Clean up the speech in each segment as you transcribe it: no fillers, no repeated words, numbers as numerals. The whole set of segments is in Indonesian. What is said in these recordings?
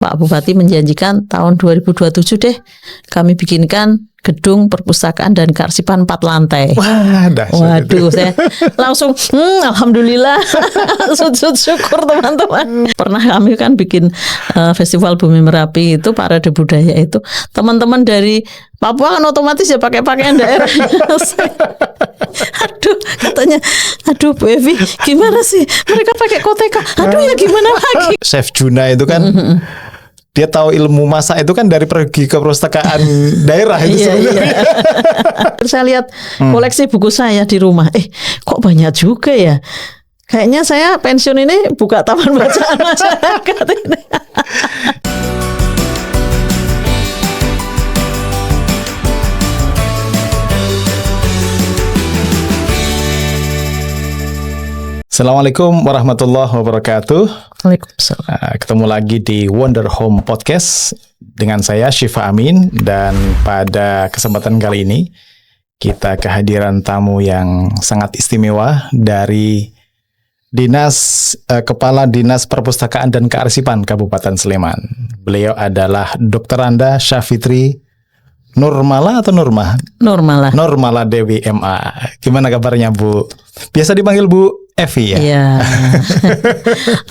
Pak Bupati menjanjikan tahun 2027 deh kami bikinkan gedung perpustakaan dan kearsipan 4 lantai. Wah, dahsyat itu. Waduh, saya langsung alhamdulillah sujud syukur teman-teman. Pernah kami kan bikin festival Bumi Merapi itu parade budaya itu. Teman-teman dari Papua kan otomatis ya pakai pakaian daerah. Aduh, katanya, aduh Bu Evi, gimana sih mereka pakai koteka? Aduh ya gimana lagi? Chef Juna itu kan dia tahu ilmu masak itu kan dari pergi ke perpustakaan daerah itu sebenarnya. Iya. Terus saya lihat koleksi buku saya di rumah. Kok banyak juga ya? Kayaknya saya pensiun ini buka taman bacaan masyarakat ini. Assalamualaikum warahmatullahi wabarakatuh. Waalaikumsalam. Ketemu lagi di Wonder Home Podcast dengan saya Syifa Amin, dan pada kesempatan kali ini kita kehadiran tamu yang sangat istimewa dari Kepala Dinas Perpustakaan dan Kearsipan Kabupaten Sleman. Beliau adalah Dr. Anda Syafitri Nurmala atau Nurmah? Nurmala Dewi MA. Gimana kabarnya Bu? Biasa dipanggil Bu Evi ya? Iya.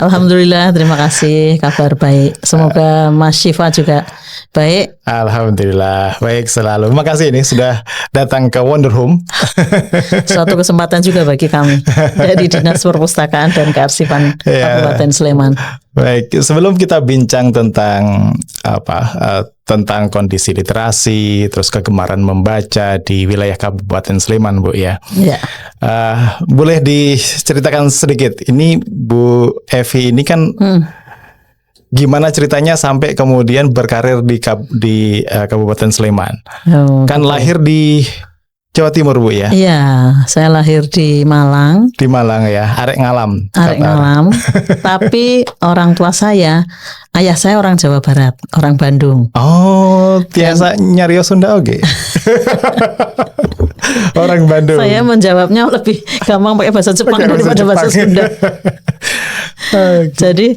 Alhamdulillah, terima kasih, kabar baik. Semoga Mas Syifa juga baik. Alhamdulillah, baik selalu. Makasih ini sudah datang ke Wonder Home. Suatu kesempatan juga bagi kami dari Dinas Perpustakaan dan Kearsipan Kabupaten Sleman. Baik, sebelum kita bincang tentang tentang kondisi literasi, terus kegemaran membaca di wilayah Kabupaten Sleman, Bu ya. Iya. Boleh diceritakan sedikit. Ini Bu Evi ini kan gimana ceritanya sampai kemudian berkarir di Kabupaten Sleman? Kan lahir di Jawa Timur, Bu ya? Iya, saya lahir di Malang. Di Malang ya, Arek Ngalam. Tapi orang tua saya, ayah saya orang Jawa Barat, orang Bandung. Oh, tiasa nyarios Sunda oke. Orang Bandung. Saya menjawabnya lebih gampang pakai bahasa Jepang daripada bahasa Sunda. Jadi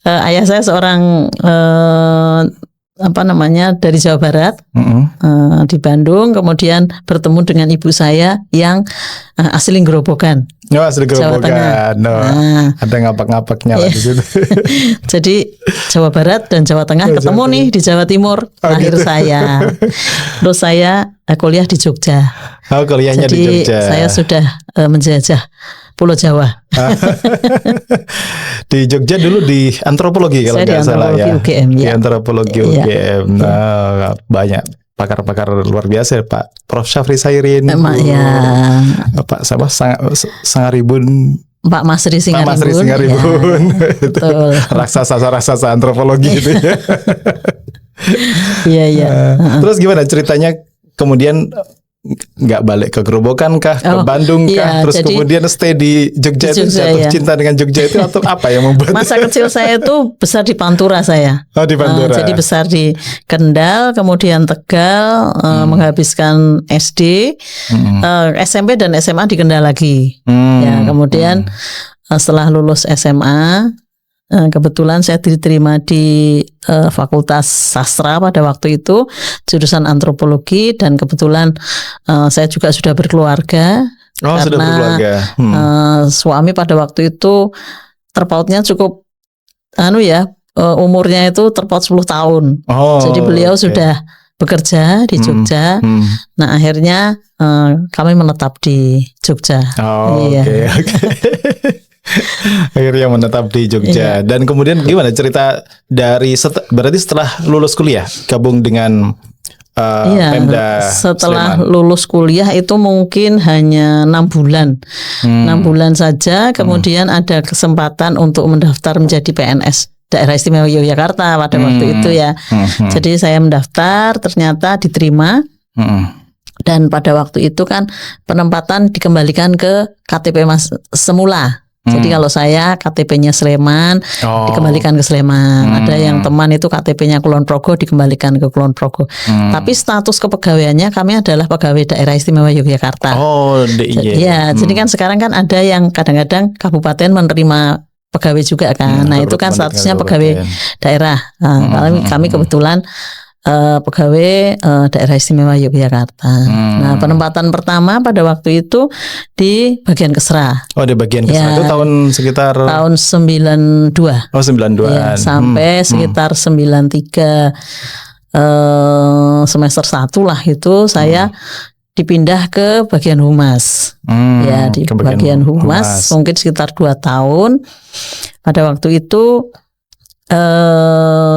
ayah saya seorang dari Jawa Barat, di Bandung, kemudian bertemu dengan ibu saya yang asli Gerobokan. Oh, asli Gerobokan. Ada ngapak-ngapaknya lah di situ. Jadi Jawa Barat dan Jawa Tengah ketemu nih di Jawa Timur, lahir gitu. Saya. Terus saya kuliah di Jogja. Oh, kuliahnya jadi, di Jogja. Saya sudah menjajah Pulau Jawa. Di Jogja dulu di antropologi kalau nggak salah ya. UGM, ya. Di antropologi UGM. Nah, banyak pakar-pakar luar biasa ya, Pak Prof. Syafri Sairin. Pak Sangaribun. Pak Masri Singaribun. Ya, raksasa antropologi itu ya. Iya. Terus gimana ceritanya kemudian nggak balik ke Gerobokan kah, ke Bandung kah, terus kemudian stay di Jogja itu jatuh cinta dengan Jogja itu atau apa yang membuat? Masa kecil saya itu besar di Pantura saya. Oh, di Pantura. Jadi besar di Kendal, kemudian Tegal, menghabiskan SD, SMP dan SMA di Kendal lagi. Ya, kemudian setelah lulus SMA, kebetulan saya diterima di Fakultas Sastra pada waktu itu, jurusan antropologi, dan kebetulan saya juga sudah berkeluarga. Oh, karena sudah berkeluarga. Suami pada waktu itu terpautnya cukup umurnya itu terpaut 10 tahun. Oh, jadi beliau sudah bekerja di Jogja. Nah, akhirnya kami menetap di Jogja. Oh, iya. Akhirnya menetap di Jogja. Dan kemudian gimana cerita dari berarti setelah lulus kuliah gabung dengan Pemda setelah Sleman. Lulus kuliah itu mungkin hanya 6 bulan. 6 bulan saja, kemudian ada kesempatan untuk mendaftar menjadi PNS Daerah Istimewa Yogyakarta pada waktu itu ya. Jadi saya mendaftar, ternyata diterima. Dan pada waktu itu kan penempatan dikembalikan ke KTP semula. Jadi kalau saya KTP-nya Sleman, dikembalikan ke Sleman. Ada yang teman itu KTP-nya Kulon Progo, dikembalikan ke Kulon Progo. Tapi status kepegawaiannya kami adalah pegawai Daerah Istimewa Yogyakarta. Oh, DIY. Ya, jadi kan sekarang kan ada yang kadang-kadang kabupaten menerima pegawai juga kan. Nah itu kan statusnya pegawai daerah. Nah, kami kebetulan pegawai daerah istimewa Yogyakarta. Nah penempatan pertama pada waktu itu di bagian Kesra. Oh di bagian Kesra itu tahun sekitar tahun 92. Oh 92. Ya, sampai sekitar 93 semester 1 lah itu saya dipindah ke bagian humas. Ya di bagian humas mungkin sekitar 2 tahun. Pada waktu itu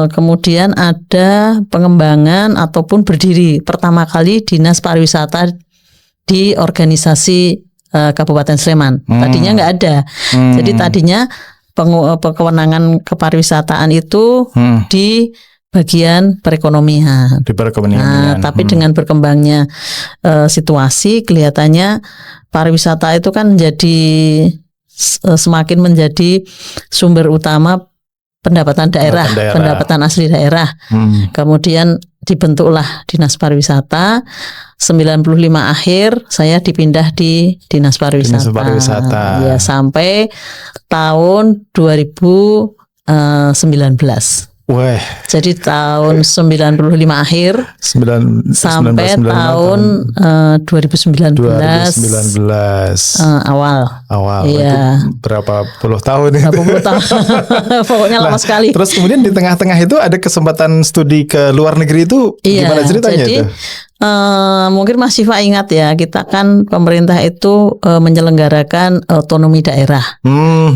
kemudian ada pengembangan ataupun berdiri pertama kali Dinas Pariwisata di organisasi Kabupaten Sleman. Tadinya nggak ada. Jadi tadinya kewenangan kepariwisataan itu di bagian perekonomian. Di perekonomian. Nah, tapi dengan berkembangnya situasi kelihatannya pariwisata itu kan semakin menjadi sumber utama pendapatan daerah, pendapatan asli daerah. Kemudian dibentuklah Dinas Pariwisata. 95 akhir saya dipindah di Dinas Pariwisata. Dinas Pariwisata. Ya, sampai tahun 2019. Wah. Jadi tahun 95 akhir sampai tahun 2019 awal. Ya. Itu berapa puluh tahun itu? Berapa puluh tahun. Pokoknya lama sekali. Terus kemudian di tengah-tengah itu ada kesempatan studi ke luar negeri itu gimana ceritanya jadi, itu? Mungkin Mas Syifa ingat ya, kita kan pemerintah itu menyelenggarakan otonomi daerah.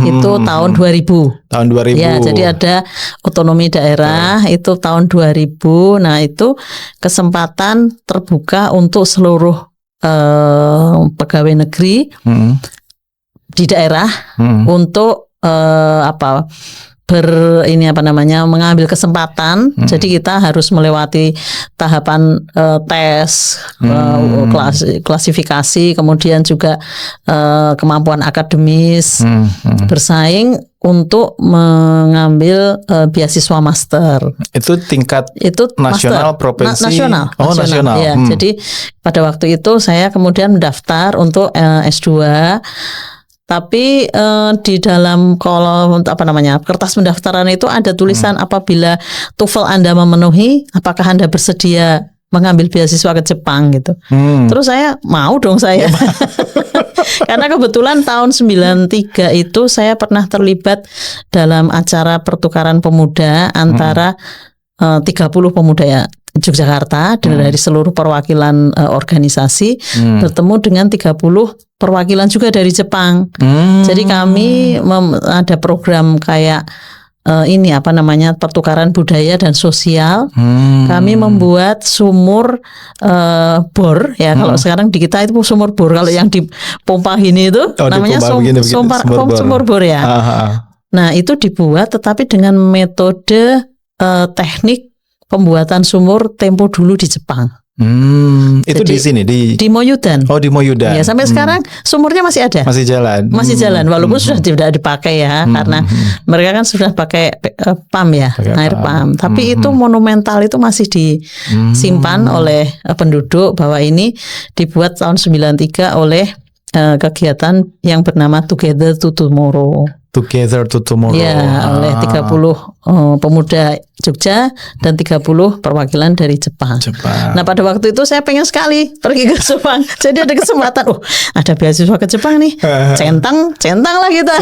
Itu tahun 2000. Tahun 2000. Ya, jadi ada otonomi daerah itu tahun 2000. Nah, itu kesempatan terbuka untuk seluruh pegawai negeri di daerah untuk mengambil kesempatan. Jadi kita harus melewati tahapan tes, klasifikasi, kemudian juga kemampuan akademis, bersaing untuk mengambil beasiswa master. Itu tingkat nasional, provinsi? Nasional. Nasional. Ya, jadi pada waktu itu saya kemudian mendaftar untuk S2. Tapi di dalam kolom kertas pendaftaran itu ada tulisan apabila TOEFL Anda memenuhi, apakah Anda bersedia mengambil beasiswa ke Jepang gitu. Terus saya mau dong saya. Karena kebetulan tahun 93 itu saya pernah terlibat dalam acara pertukaran pemuda antara 30 pemuda Yogyakarta dari seluruh perwakilan organisasi bertemu dengan 30 perwakilan juga dari Jepang. Jadi kami ada program kayak pertukaran budaya dan sosial. Kami membuat sumur bor ya. Kalau sekarang di kita itu sumur bor. Kalau yang dipompa ini itu namanya sumur bor ya. Nah itu dibuat tetapi dengan metode teknik pembuatan sumur tempo dulu di Jepang. Itu di sini di Moyudan. Oh di Moyudan. Ya sampai sekarang sumurnya masih ada. Masih jalan. Masih jalan walaupun sudah tidak dipakai ya karena mereka kan sudah pakai PAM ya, air PAM. Tapi itu monumental itu masih disimpan oleh penduduk bahwa ini dibuat tahun 93 oleh kegiatan yang bernama Together to Tomorrow. Together to Tomorrow. Ya, oleh 30 pemuda Jogja dan 30 perwakilan dari Jepang. Nah, pada waktu itu saya pengen sekali pergi ke Jepang. Jadi ada kesempatan, ada beasiswa ke Jepang nih. Centang lah kita.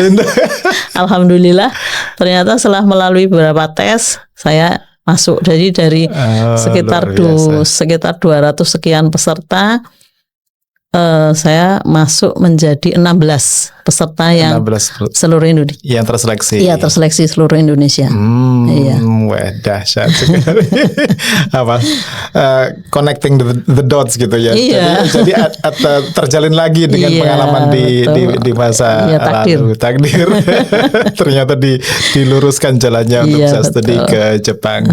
Alhamdulillah, ternyata setelah melalui beberapa tes, saya masuk. Jadi dari sekitar 200 sekian peserta, saya masuk menjadi 16 peserta yang seluruh Indonesia. Yang terseleksi. Iya, terseleksi seluruh Indonesia. Iya. Wah, dahsyat sekali. Connecting the dots gitu ya. Iya. Jadi terjalin lagi dengan pengalaman di masa lalu. Takdir. Ternyata diluruskan jalannya untuk bisa studi ke Jepang.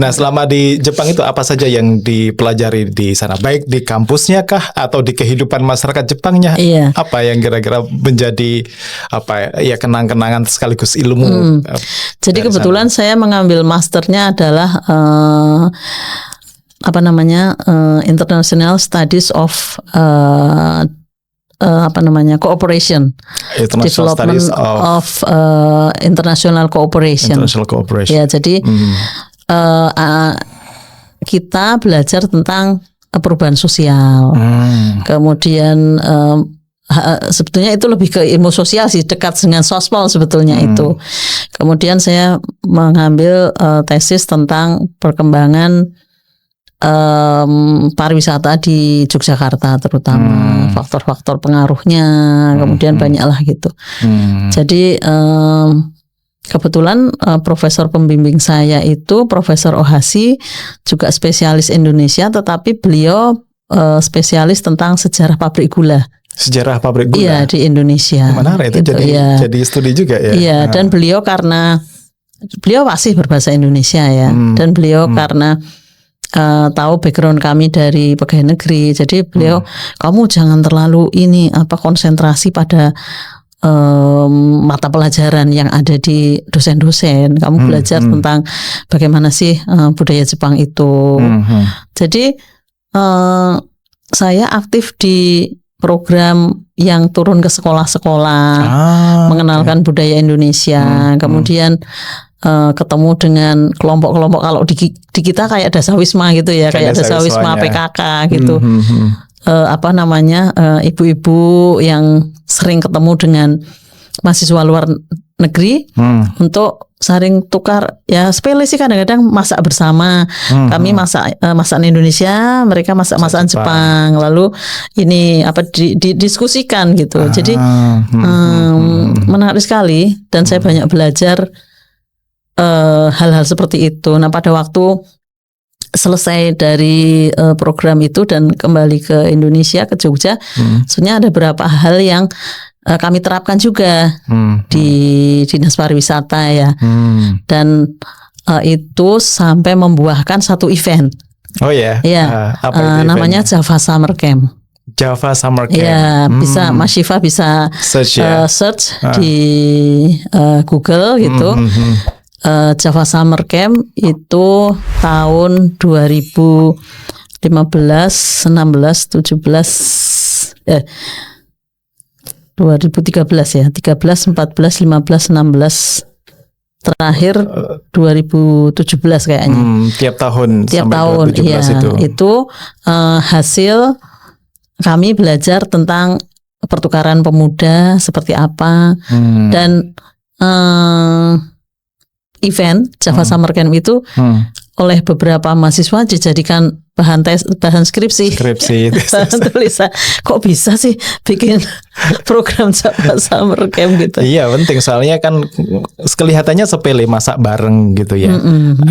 Nah, selama di Jepang itu apa saja yang dipelajari di sana? Baik di kampusnya kah atau di kehidupan masyarakat Jepangnya? Iya. Apa yang kira-kira menjadi kenang-kenangan sekaligus ilmu? Jadi kebetulan saya mengambil masternya adalah International Studies of cooperation, development of international cooperation. Ya, jadi kita belajar tentang perubahan sosial. Kemudian sebetulnya itu lebih ke ilmu sosial sih, dekat dengan sospol sebetulnya itu. Kemudian saya mengambil tesis tentang perkembangan pariwisata di Yogyakarta, terutama faktor-faktor pengaruhnya, kemudian banyaklah gitu. Jadi kebetulan profesor pembimbing saya itu Profesor Ohasi, juga spesialis Indonesia, tetapi beliau spesialis tentang sejarah pabrik gula. Sejarah pabrik gula? Iya, di Indonesia. Menarik itu, gitu, jadi studi juga ya? Iya, dan beliau karena beliau masih berbahasa Indonesia ya, dan beliau karena tahu background kami dari pegawai negeri, jadi beliau, kamu jangan terlalu konsentrasi pada mata pelajaran yang ada di dosen-dosen. Kamu belajar tentang bagaimana sih budaya Jepang itu. Jadi saya aktif di program yang turun ke sekolah-sekolah, mengenalkan budaya Indonesia. Kemudian ketemu dengan kelompok-kelompok, kalau di kita kayak Dasawisma gitu ya, kayak Dasawisma PKK gitu. Ibu-ibu yang sering ketemu dengan mahasiswa luar negeri untuk saling tukar, ya sepele sih, kadang-kadang masak bersama. Kami masak masakan Indonesia, mereka masak masakan Jepang. Lalu ini didiskusikan gitu. Jadi menarik sekali, dan saya banyak belajar hal-hal seperti itu. Nah, pada waktu selesai dari program itu dan kembali ke Indonesia, ke Jogja, sebenarnya ada beberapa hal yang kami terapkan juga di Dinas Pariwisata ya. Dan itu sampai membuahkan satu event. Oh ya. Ya. Namanya Java Summer Camp. Java Summer Camp. Ya, bisa Mas Syifa bisa search di Google gitu. Java Summer Camp itu tahun 2015, 16, 17 2013 ya, 13, 14, 15, 16, terakhir 2017 kayaknya. Tiap tahun sampai 2017 ya, itu hasil kami belajar tentang pertukaran pemuda seperti apa, dan event Java Summer Camp itu oleh beberapa mahasiswa dijadikan bahan skripsi bahan tulisan. Kok bisa sih bikin program Java Summer Camp gitu? Iya, penting, soalnya kan kelihatannya sepele, masak bareng gitu ya,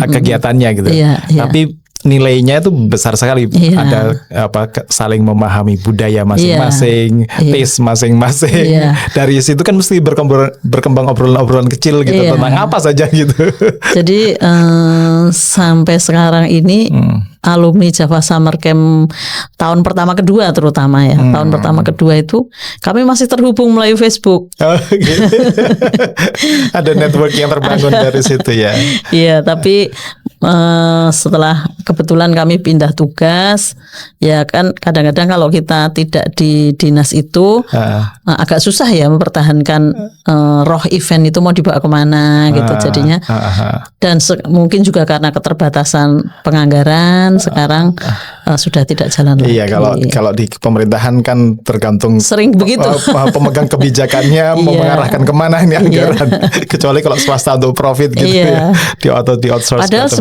kegiatannya gitu. Tapi nilainya itu besar sekali. Ada saling memahami budaya masing-masing, taste masing-masing. Dari situ kan mesti berkembang obrolan-obrolan kecil gitu tentang apa saja gitu. Jadi sampai sekarang ini alumni Java Summer Camp tahun pertama kedua terutama ya. Tahun pertama kedua itu kami masih terhubung melalui Facebook. Gitu. Ada network yang terbangun dari situ ya. Iya, tapi setelah kebetulan kami pindah tugas, ya kan kadang-kadang kalau kita tidak di dinas itu agak susah ya mempertahankan roh event itu mau dibawa kemana gitu jadinya. Dan mungkin juga karena keterbatasan penganggaran sekarang sudah tidak jalan lagi. Iya, kalau di pemerintahan kan tergantung sering begitu. Pemegang kebijakannya mau mengarahkan kemana ini anggaran. Kecuali kalau swasta untuk profit gitu ya, di outsource. Padahal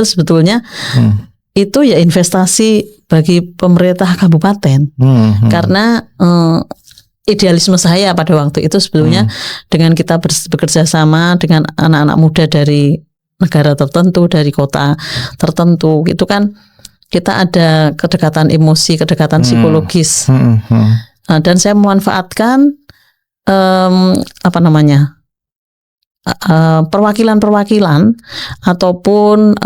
sebetulnya itu ya investasi bagi pemerintah kabupaten. Karena idealisme saya pada waktu itu sebetulnya dengan kita bekerja sama dengan anak-anak muda dari negara tertentu, dari kota tertentu, itu kan kita ada kedekatan emosi, kedekatan psikologis. Dan saya memanfaatkan perwakilan-perwakilan ataupun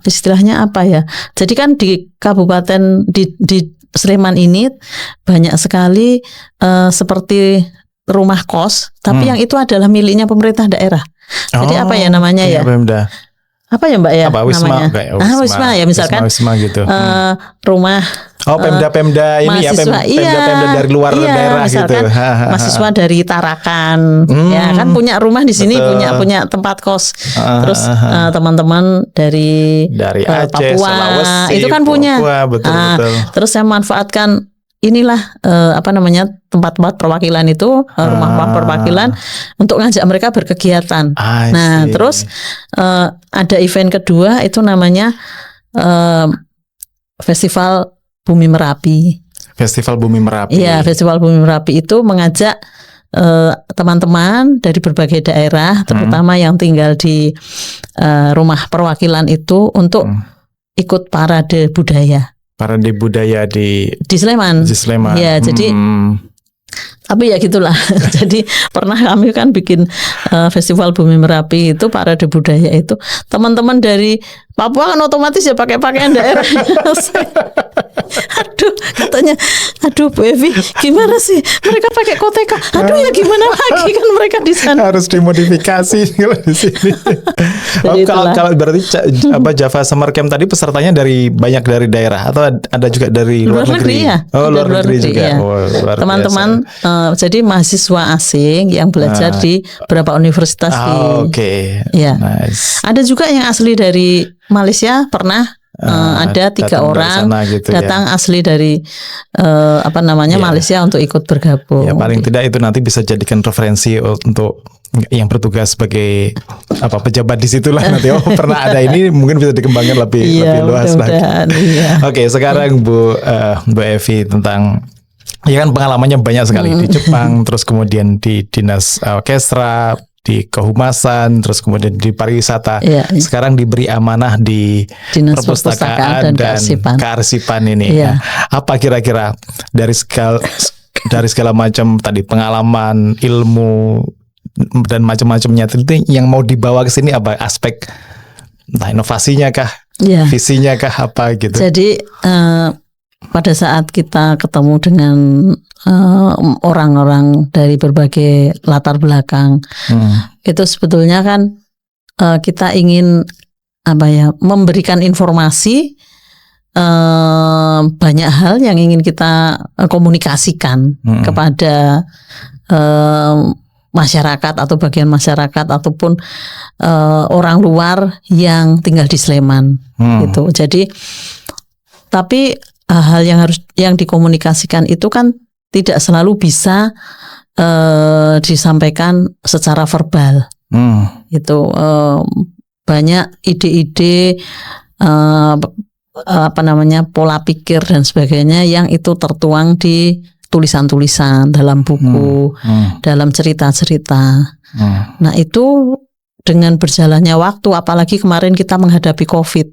istilahnya apa ya. Jadi kan di kabupaten di Sleman ini banyak sekali seperti rumah kos, tapi yang itu adalah miliknya pemerintah daerah. Jadi apa ya namanya ya? Apa ya Mbak ya Wisma, namanya? Wisma ya misalkan. Wisma gitu. Rumah Pemda-pemda ini mahasiswa, pemda-pemda dari luar daerah gitu. Mahasiswa dari Tarakan, ya kan punya rumah di sini, punya tempat kos. Terus teman-teman dari Aceh, Papua, Sulawesi, itu kan punya. Betul. Terus saya manfaatkan inilah tempat-tempat perwakilan itu, rumah perwakilan untuk ngajak mereka berkegiatan. Nah, terus ada event kedua itu namanya Festival Bumi Merapi. Festival Bumi Merapi. Iya, Festival Bumi Merapi itu mengajak teman-teman dari berbagai daerah, terutama yang tinggal di rumah perwakilan itu untuk ikut parade budaya. Parade budaya di Sleman. Iya, jadi tapi ya gitulah. Jadi pernah kami kan bikin Festival Bumi Merapi itu parade budaya itu, teman-teman dari Papua kan otomatis ya pakai pakaian daerah. Katanya, Bu Evi, gimana sih mereka pakai koteka? Ya gimana lagi kan mereka di sana. Harus dimodifikasi kalau di sini. Kalau berarti Java Summer Camp tadi pesertanya banyak dari daerah atau ada juga dari luar negeri? Ya. Luar negeri juga. Ya. Teman-teman, jadi mahasiswa asing yang belajar di beberapa universitas Ya. Nice. Ada juga yang asli dari Malaysia, pernah ada 3 orang gitu datang asli dari Malaysia untuk ikut bergabung. Ya, paling tidak itu nanti bisa jadikan referensi untuk yang bertugas sebagai pejabat di situlah nanti. Pernah ada ini, mungkin bisa dikembangkan lebih luas lagi. Oke, sekarang Bu Evi tentang kan pengalamannya banyak sekali di Jepang, terus kemudian di dinas orkestra, di kehumasan, terus kemudian di pariwisata. Sekarang diberi amanah di Dinas Perpustakaan dan Kearsipan ini. Apa kira-kira dari segala macam tadi pengalaman, ilmu dan macam-macamnya itu yang mau dibawa ke sini, apa aspek entah inovasinya kah, visinya kah, apa gitu. Jadi pada saat kita ketemu dengan orang-orang dari berbagai latar belakang, itu sebetulnya kan kita ingin memberikan informasi, banyak hal yang ingin kita komunikasikan kepada masyarakat atau bagian masyarakat ataupun orang luar yang tinggal di Sleman gitu. Jadi tapi hal yang dikomunikasikan itu kan tidak selalu bisa disampaikan secara verbal. Itu banyak ide-ide pola pikir dan sebagainya yang itu tertuang di tulisan-tulisan, dalam buku, dalam cerita-cerita. Nah, itu dengan berjalannya waktu, apalagi kemarin kita menghadapi COVID,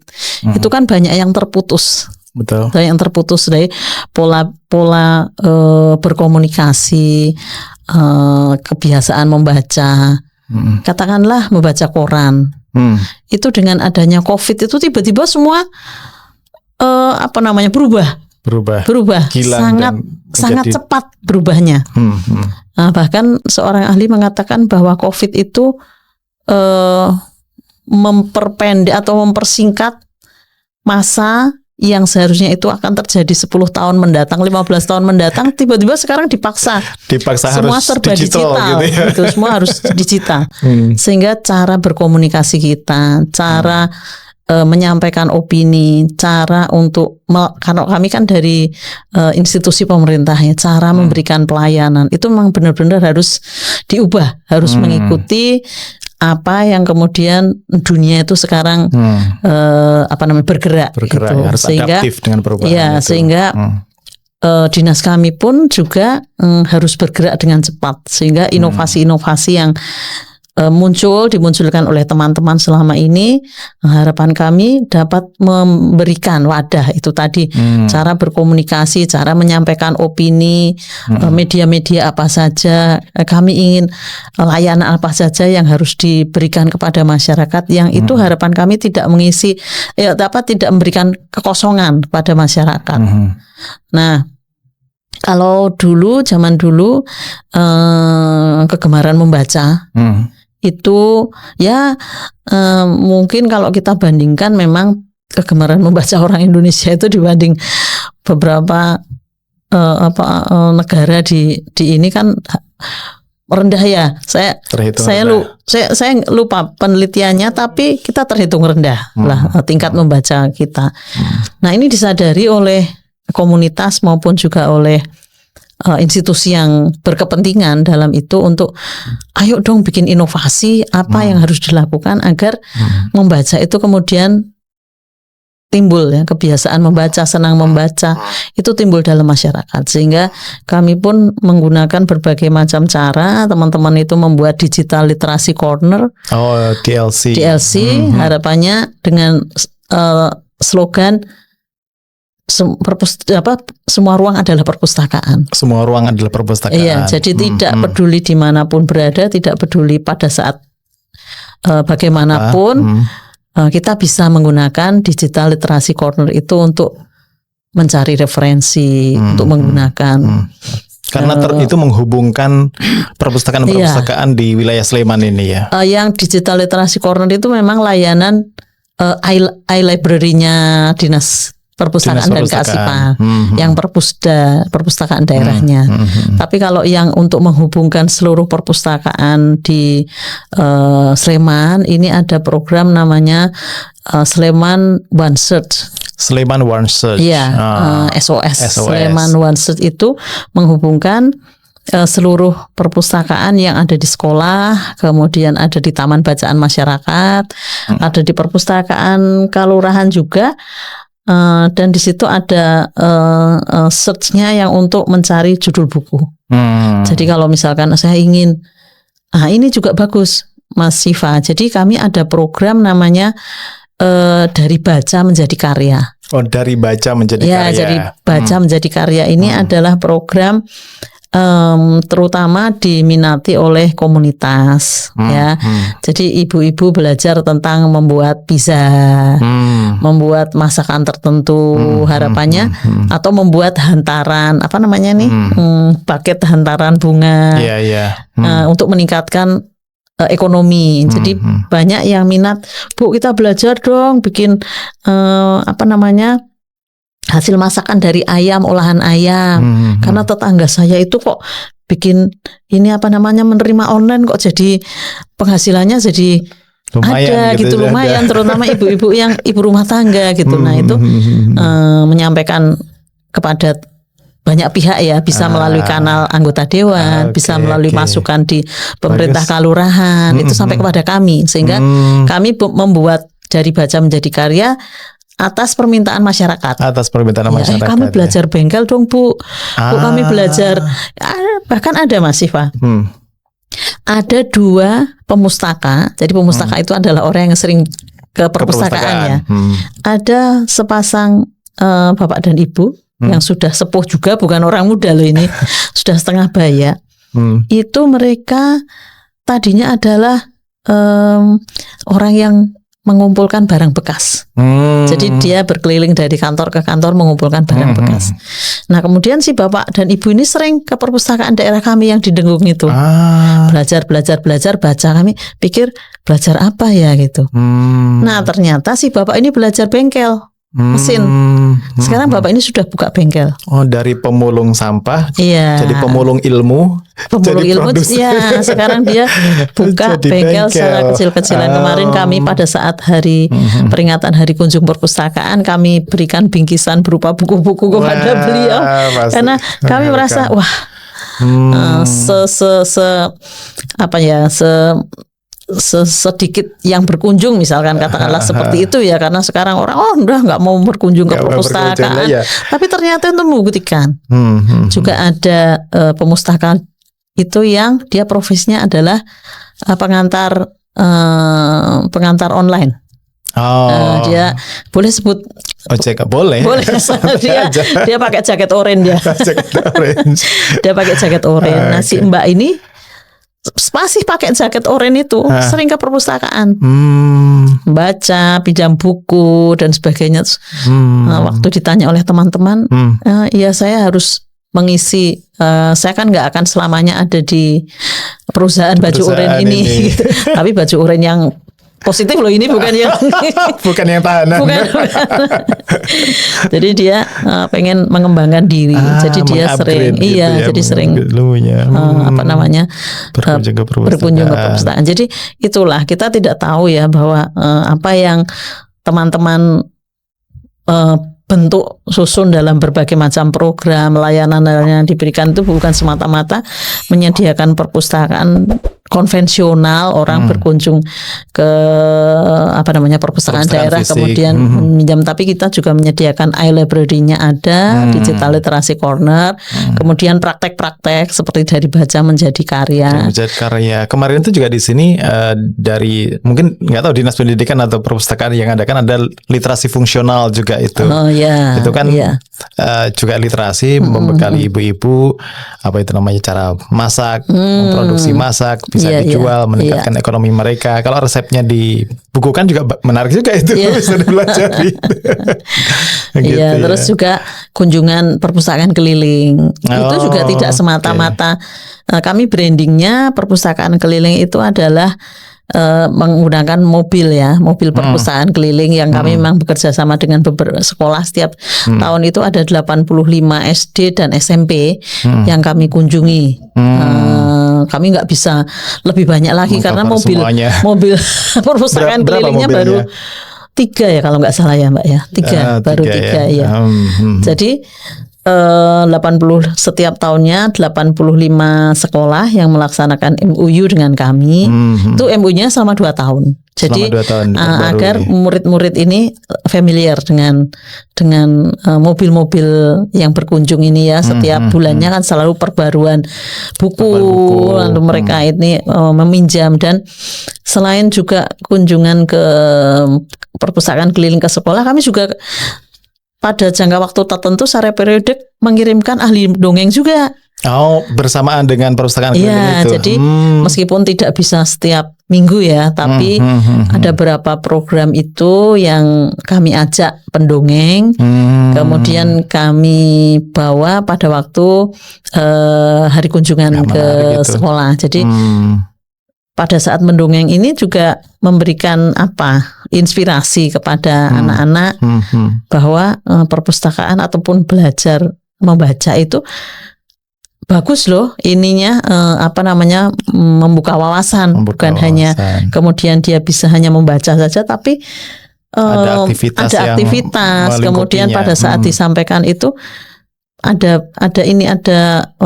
itu kan banyak yang terputus. Betul. Yang terputus dari pola berkomunikasi, kebiasaan membaca, katakanlah membaca koran. Itu dengan adanya COVID itu tiba-tiba semua berubah. Sangat cepat berubahnya. Nah, bahkan seorang ahli mengatakan bahwa COVID itu memperpendek atau mempersingkat masa yang seharusnya itu akan terjadi 10 tahun mendatang, 15 tahun mendatang, tiba-tiba sekarang dipaksa semua harus serba digital gitu ya. Gitu, semua harus digital. Sehingga cara berkomunikasi kita, cara menyampaikan opini, cara untuk karena kami kan dari institusi pemerintah ya, cara memberikan pelayanan itu memang benar-benar harus diubah, harus mengikuti apa yang kemudian dunia itu sekarang bergerak gitu. Harus sehingga adaptif dengan perubahan itu. Sehingga dinas kami pun juga harus bergerak dengan cepat, sehingga inovasi-inovasi yang dimunculkan oleh teman-teman selama ini, harapan kami dapat memberikan wadah itu tadi, cara berkomunikasi, cara menyampaikan opini, media-media apa saja, kami ingin layanan apa saja yang harus diberikan kepada masyarakat, yang itu harapan kami tidak mengisi, tidak memberikan kekosongan pada masyarakat. Nah, kalau zaman dulu kegemaran membaca itu mungkin kalau kita bandingkan, memang kegemaran membaca orang Indonesia itu dibanding beberapa negara di ini kan rendah ya. Saya lupa penelitiannya, tapi kita terhitung rendah lah tingkat membaca kita. Nah, ini disadari oleh komunitas maupun juga oleh institusi yang berkepentingan dalam itu untuk ayo dong bikin inovasi apa yang harus dilakukan agar membaca itu kemudian timbul ya, kebiasaan membaca, senang membaca itu timbul dalam masyarakat, sehingga kami pun menggunakan berbagai macam cara. Teman-teman itu membuat digital literasi corner, DLC. Harapannya dengan slogan semua ruang adalah perpustakaan. Semua ruang adalah perpustakaan. Iya, jadi tidak peduli dimanapun berada, tidak peduli pada saat bagaimanapun, kita bisa menggunakan digital literasi corner itu untuk mencari referensi, untuk menggunakan. Karena itu menghubungkan perpustakaan-perpustakaan di wilayah Sleman ini ya. Yang digital literasi corner itu memang layanan iLibrary-nya Dinas Perpustakaan dan Kearsipan, yang perpustakaan daerahnya. Tapi kalau yang untuk menghubungkan seluruh perpustakaan di Sleman, ini ada program namanya Sleman One Search. Sleman One Search. Iya, SOS. Sleman One Search itu menghubungkan seluruh perpustakaan yang ada di sekolah, kemudian ada di taman bacaan masyarakat, ada di perpustakaan kelurahan juga. Dan di situ ada search-nya yang untuk mencari judul buku. Jadi kalau misalkan saya ingin, ini juga bagus, Mas Siva. Jadi kami ada program namanya dari baca menjadi karya. Oh, dari baca menjadi karya. Ya, jadi baca menjadi karya ini adalah program terutama diminati oleh komunitas ya. Jadi ibu-ibu belajar tentang membuat pizza, membuat masakan tertentu, harapannya atau membuat hantaran apa namanya nih, paket hantaran bunga, untuk meningkatkan ekonomi. Jadi banyak yang minat, Bu, kita belajar dong bikin hasil masakan dari ayam, olahan ayam. Karena tetangga saya itu kok bikin ini menerima online kok jadi penghasilannya jadi lumayan, ada gitu lumayan, terutama ibu-ibu yang ibu rumah tangga gitu. Nah itu menyampaikan kepada banyak pihak ya, bisa melalui kanal anggota dewan, bisa melalui masukan di pemerintah kelurahan, itu sampai kepada kami, sehingga kami membuat dari baca menjadi karya atas permintaan masyarakat. Masyarakat. Kami belajar bengkel dong, Bu. Bu, kami belajar. Bahkan ada Mas Siva. Ada 2 pemustaka. Jadi pemustaka itu adalah orang yang sering ke perpustakaan ya. Ada sepasang bapak dan ibu yang sudah sepuh juga, bukan orang muda loh ini. Sudah setengah baya. Itu mereka tadinya adalah orang yang mengumpulkan barang bekas. Jadi dia berkeliling dari kantor ke kantor mengumpulkan barang bekas. Nah, kemudian si bapak dan ibu ini sering ke perpustakaan daerah kami yang di Dengung itu. Belajar baca. Kami pikir belajar apa ya gitu. Nah, ternyata si bapak ini belajar bengkel mesin. Sekarang bapak ini sudah buka bengkel. Oh, dari pemulung sampah jadi pemulung ilmu. Ya, sekarang dia buka bengkel secara kecil-kecilan. Kemarin kami pada saat hari peringatan Hari Kunjung Perpustakaan, kami berikan bingkisan berupa buku-buku kepada beliau. Karena kami merasa sedikit yang berkunjung, misalkan katakanlah seperti itu ya, karena sekarang orang udah nggak mau berkunjung ke perpustakaan, tapi ternyata itu membuktikan juga ada pemustakaan itu yang dia profesinya adalah pengantar online. Dia boleh sebut boleh dia pakai jaket oranye dia pakai jaket oranye. Nah, si Mbak ini masih pakai jaket oranye itu, sering ke perpustakaan, baca, pinjam buku dan sebagainya. Waktu ditanya oleh teman-teman, ya saya harus mengisi, saya kan nggak akan selamanya ada di perusahaan baju oranye ini. Gitu. Tapi baju oranye yang positif loh ini, bukan yang bukan yang tahanan. bukan. Jadi dia pengen mengembangkan diri. Jadi dia sering gitu ya, jadi sering apa namanya berkunjung ke perpustakaan. Jadi itulah, kita tidak tahu ya bahwa apa yang teman-teman bentuk susun dalam berbagai macam program layanan yang diberikan itu bukan semata-mata menyediakan perpustakaan konvensional, orang berkunjung ke apa namanya perpustakaan daerah fisik, kemudian meminjam, tapi kita juga menyediakan iLibrary-nya ada, digital literasi corner, kemudian praktek-praktek seperti dari baca menjadi karya. Menjadi karya. Kemarin itu juga di sini dari mungkin nggak tahu Dinas Pendidikan atau perpustakaan yang adakan ada literasi fungsional juga itu. Oh ya. Itu kan juga literasi membekali ibu-ibu apa itu namanya cara masak, memproduksi masak, bisa dijual, meningkatkan ekonomi mereka. Kalau resepnya dibukukan juga menarik juga itu, bisa dipelajari. Gitu, terus juga kunjungan perpustakaan keliling. Itu juga tidak semata-mata kami brandingnya perpustakaan keliling itu adalah menggunakan mobil perpustakaan keliling yang kami memang bekerja sama dengan beberapa sekolah. Setiap tahun itu ada 85 SD dan SMP yang kami kunjungi. Kami nggak bisa lebih banyak lagi karena mobil perpustakaan kelilingnya baru 3 ya kalau nggak salah ya Mbak ya, 3 ya. Jadi 80 setiap tahunnya 85 sekolah yang melaksanakan MOU dengan kami. Itu MOU-nya selama 2 tahun. Jadi agar murid-murid ini familiar dengan mobil-mobil yang berkunjung ini ya. Setiap bulannya kan selalu perbaruan buku. Lalu mereka ini meminjam, dan selain juga kunjungan ke perpustakaan keliling ke sekolah, kami juga pada jangka waktu tertentu secara periodik mengirimkan ahli dongeng juga. Oh, bersamaan dengan perpustakaan keliling itu. Jadi meskipun tidak bisa setiap minggu ya, tapi ada beberapa program itu yang kami ajak pendongeng, kemudian kami bawa pada waktu hari kunjungan ke sekolah. Jadi pada saat mendongeng ini juga memberikan inspirasi kepada anak-anak bahwa perpustakaan ataupun belajar membaca itu bagus loh ininya, membuka wawasan, bukan hanya kemudian dia bisa hanya membaca saja, tapi ada aktivitas kemudian pada saat disampaikan itu ada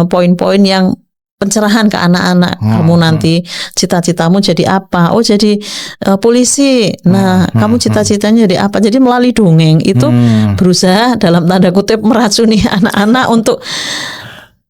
poin-poin yang pencerahan ke anak-anak. Kamu nanti cita-citamu jadi apa? Oh, jadi polisi. Nah, kamu cita-citanya jadi apa? Jadi melalui dongeng itu berusaha dalam tanda kutip meracuni anak-anak untuk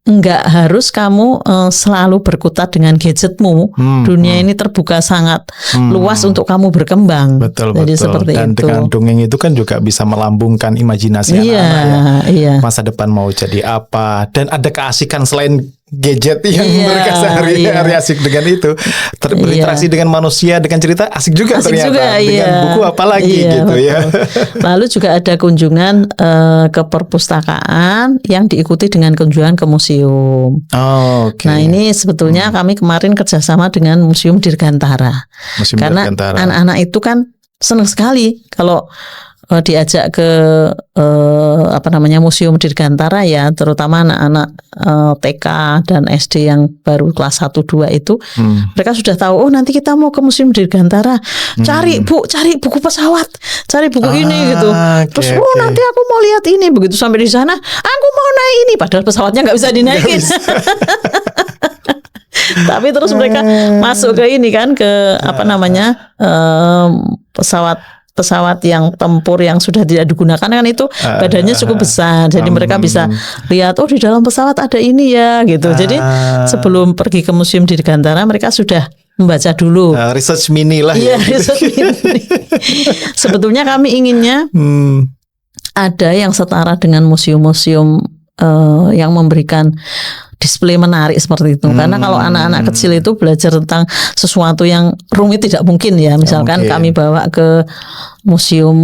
enggak harus kamu selalu berkutat dengan gadgetmu. Dunia ini terbuka sangat luas untuk kamu berkembang. Betul. Seperti dan itu. Dengan dongeng itu kan juga bisa melambungkan imajinasi anak-anak ya. Masa depan mau jadi apa, dan ada keasikan selain gadget yang mereka sehari-hari asik dengan itu. Berinteraksi dengan manusia, dengan cerita asik juga ternyata. Dengan buku apalagi gitu ya. Lalu juga ada kunjungan ke perpustakaan yang diikuti dengan kunjungan ke museum. Nah, ini sebetulnya kami kemarin kerjasama dengan Museum Dirgantara. Karena anak-anak itu kan senang sekali kalau diajak ke Museum Dirgantara ya, terutama anak-anak TK dan SD yang baru kelas 1, 2 itu mereka sudah tahu, oh nanti kita mau ke Museum Dirgantara, cari buku pesawat, cari buku ini gitu. Terus nanti aku mau lihat ini, begitu sampai di sana aku mau naik ini, padahal pesawatnya nggak bisa dinaikin. Tapi terus mereka masuk ke ini kan, ke pesawat yang tempur yang sudah tidak digunakan kan, itu badannya cukup besar, jadi mereka bisa lihat, oh di dalam pesawat ada ini ya gitu. Jadi sebelum pergi ke Museum Dirgantara mereka sudah membaca dulu. Research mini lah ya. Research mini. Sebetulnya kami inginnya ada yang setara dengan museum-museum yang memberikan display menarik seperti itu. Karena kalau anak-anak kecil itu belajar tentang sesuatu yang rumit tidak mungkin ya. Misalkan kami bawa ke museum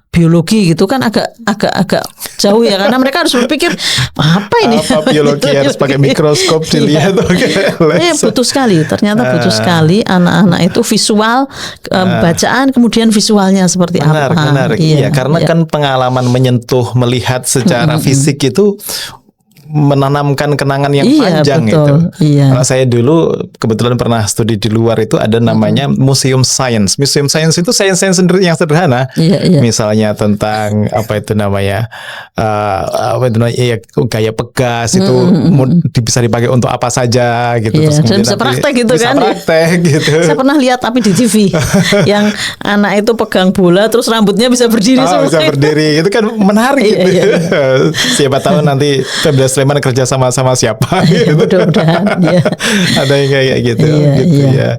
biologi gitu kan agak jauh ya, karena mereka harus berpikir apa ini? Apa biologi harus pakai mikroskop dilihat? Butuh sekali, ternyata butuh sekali anak-anak itu visual, bacaan kemudian visualnya seperti apa. Menarik. Iya, karena kan pengalaman menyentuh, melihat secara fisik itu menanamkan kenangan yang panjang betul. itu. Kalau saya dulu kebetulan pernah studi di luar, itu ada namanya Museum Science. Museum Science itu sains yang sederhana. Misalnya tentang apa itu namanya, gaya pegas itu bisa dipakai untuk apa saja gitu. Terus dan bisa praktek gitu bisa kan. Praktek gitu. Saya pernah lihat tapi di TV yang anak itu pegang bola terus rambutnya bisa berdiri semua. Bisa berdiri, itu kan menarik gitu. Siapa tahu nanti Pemda Sleman kerja sama siapa gitu. Mudah-mudahan ada yang kayak gitu, ya.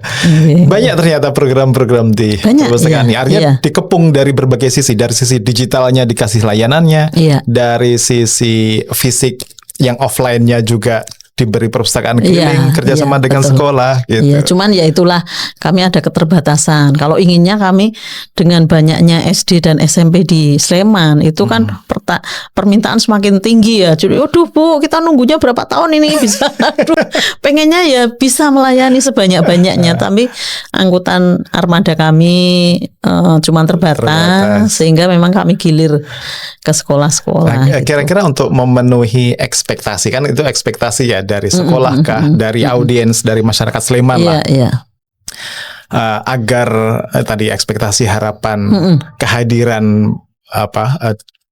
Banyak ternyata program-program di perpustakaan ini. Artinya dikepung dari berbagai sisi, dari sisi digitalnya dikasih layanannya, dari sisi fisik yang offline-nya juga diberi perpustakaan keliling kerjasama dengan sekolah gitu. Iya, cuman ya itulah, kami ada keterbatasan. Kalau inginnya kami dengan banyaknya SD dan SMP di Sleman itu kan permintaan semakin tinggi ya. Jadi, aduh Bu, kita nunggunya berapa tahun ini bisa. Aduh, pengennya ya bisa melayani sebanyak-banyaknya, tapi angkutan armada kami cuman terbatas sehingga memang kami gilir ke sekolah-sekolah. Kira-kira untuk memenuhi ekspektasi, kan itu ekspektasi ya dari sekolah kah, dari audiens, dari masyarakat Sleman lah. Agar tadi ekspektasi, harapan, kehadiran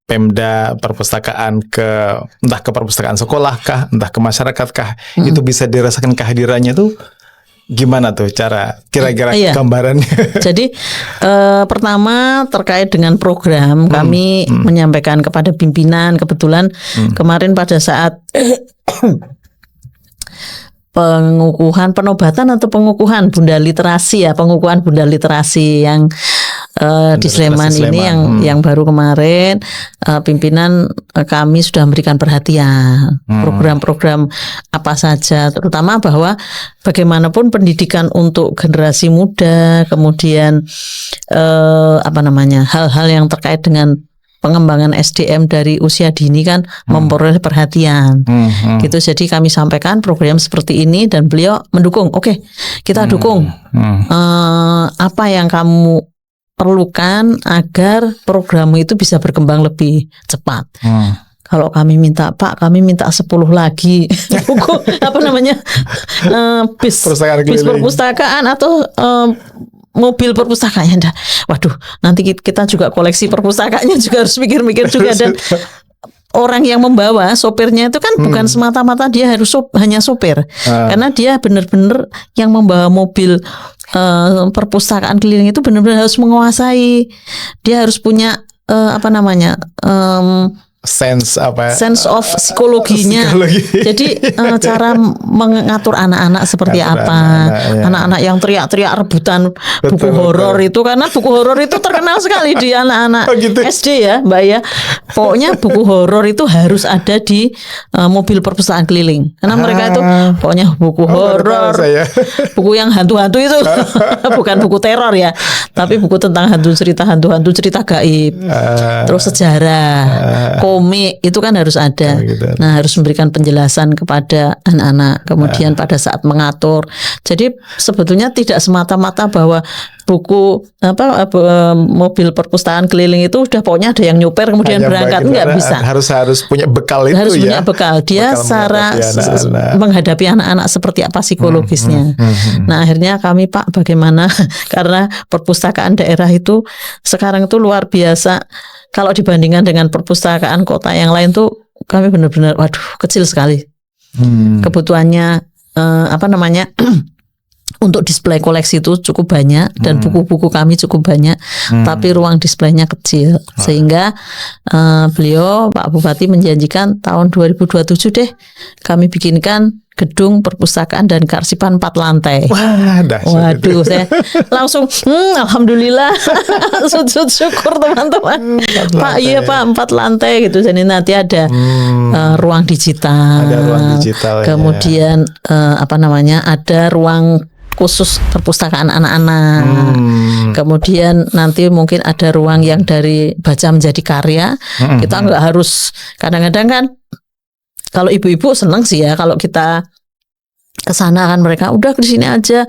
Pemda perpustakaan entah ke perpustakaan sekolah kah, entah ke masyarakat kah, itu bisa dirasakan kehadirannya tuh gimana tuh cara kira-kira gambarannya? Jadi pertama terkait dengan program, kami menyampaikan kepada pimpinan, kebetulan kemarin pada saat pengukuhan pengukuhan Bunda Literasi pengukuhan Bunda Literasi yang di Sleman ini yang baru kemarin, pimpinan kami sudah memberikan perhatian program-program apa saja, terutama bahwa bagaimanapun pendidikan untuk generasi muda, kemudian hal-hal yang terkait dengan pengembangan SDM dari usia dini kan memperoleh perhatian gitu. Jadi kami sampaikan program seperti ini dan beliau mendukung. Oke, kita dukung apa yang kamu perlukan agar programmu itu bisa berkembang lebih cepat. Kalau kami minta, Pak, kami minta 10 lagi buku bis perpustakaan atau mobil perpustakaannya. Waduh, nanti kita juga koleksi perpustakaannya juga harus mikir-mikir juga. Dan orang yang membawa, sopirnya itu kan bukan semata-mata dia harus hanya sopir, karena dia benar-benar yang membawa mobil perpustakaan keliling itu benar-benar harus menguasai. Dia harus punya sense of psikologinya. Jadi cara mengatur anak-anak seperti anak-anak yang teriak-teriak rebutan buku horor itu, karena buku horor itu terkenal sekali di anak-anak SD ya Mbak ya. Pokoknya buku horor itu harus ada di mobil perpustakaan keliling, karena mereka itu pokoknya buku horor, buku yang hantu-hantu itu bukan buku teror ya, tapi buku tentang hantu-hantu cerita gaib, terus sejarah, komik itu kan harus ada. Nah, harus memberikan penjelasan kepada anak-anak. Kemudian pada saat mengatur, jadi sebetulnya tidak semata-mata bahwa buku mobil perpustakaan keliling itu udah pokoknya ada yang nyuper kemudian berangkat, nggak bisa. Harus punya bekal itu, harus punya bekal. Dia secara menghadapi anak-anak seperti apa psikologisnya. Nah, akhirnya kami, Pak, bagaimana karena perpustakaan daerah itu sekarang itu luar biasa. Kalau dibandingkan dengan perpustakaan kota yang lain tuh kami benar-benar kecil sekali. Kebutuhannya untuk display koleksi itu cukup banyak dan buku-buku kami cukup banyak, tapi ruang displaynya kecil, sehingga beliau Pak Bupati menjanjikan tahun 2027 deh kami bikinkan gedung perpustakaan dan kearsipan 4 lantai. Wah, waduh, saya langsung alhamdulillah, sujud syukur teman-teman. Pak, iya Pak, 4 lantai gitu. Jadi nanti ada ruang digital. Ada ruang digital. Kemudian ada ruang khusus perpustakaan anak-anak. Kemudian nanti mungkin ada ruang yang dari baca menjadi karya. Kita nggak harus, kadang-kadang kan kalau ibu-ibu seneng sih ya kalau kita kesana kan, mereka udah di sini aja